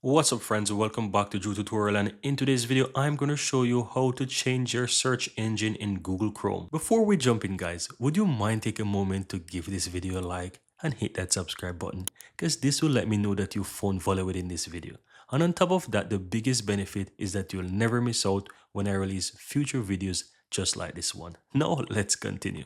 What's up friends, welcome back to Drew Tutorial, and in today's video I'm going to show you how to change your search engine in Google Chrome. Before we jump in guys, would you mind take a moment to give this video a like and hit that subscribe button, because this will let me know that you found value within this video. And on top of that, the biggest benefit is that you'll never miss out when I release future videos just like this one. Now let's continue.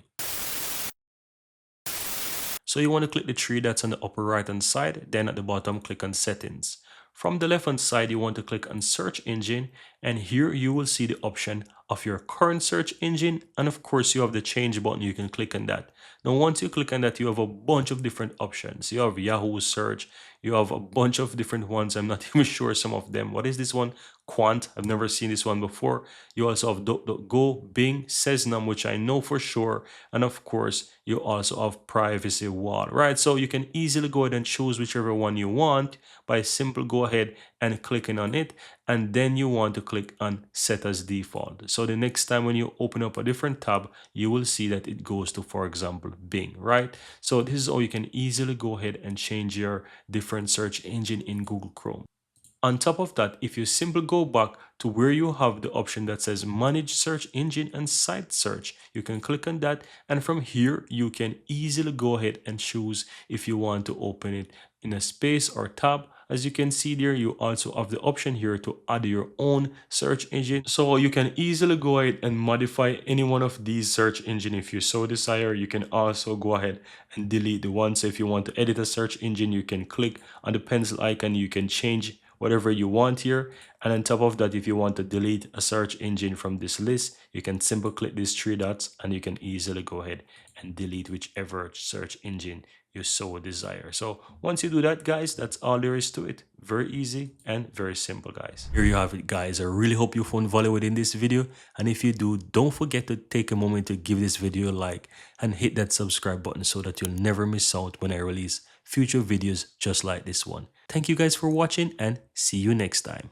So you want to click the three dots on the upper right hand side, then at the bottom click on settings. From the left hand side you want to click on search engine, and here you will see the option of your current search engine, and of course you have the change button. You can click on that. Now once you click on that, you have a bunch of different options. You have Yahoo search, you have a bunch of different ones. I'm not even sure some of them. What is this one? Quant. I've never seen this one before. You also have DuckDuckGo, Bing, Seznum, which I know for sure, and of course you also have Privacy Wall, right? So you can easily go ahead and choose whichever one you want by simple go ahead and clicking on it, and then you want to click on set as default. So the next time when you open up a different tab, you will see that it goes to, for example, Bing, right? So this is how you can easily go ahead and change your different search engine in Google Chrome. On top of that, if you simply go back to where you have the option that says manage search engine and site search, you can click on that, and from here you can easily go ahead and choose if you want to open it in a space or tab. As you can see there, you also have the option here to add your own search engine, so you can easily go ahead and modify any one of these search engine if you so desire. You can also go ahead and delete the one. So if you want to edit a search engine, you can click on the pencil icon, you can change whatever you want here. And on top of that, if you want to delete a search engine from this list, you can simply click these three dots and you can easily go ahead and delete whichever search engine you so desire. So once you do that guys, that's all there is to it. Very easy and very simple guys. Here you have it guys. I really hope you found value within this video, and if you do, don't forget to take a moment to give this video a like and hit that subscribe button so that you'll never miss out when I release future videos just like this one. Thank you guys for watching, and see you next time.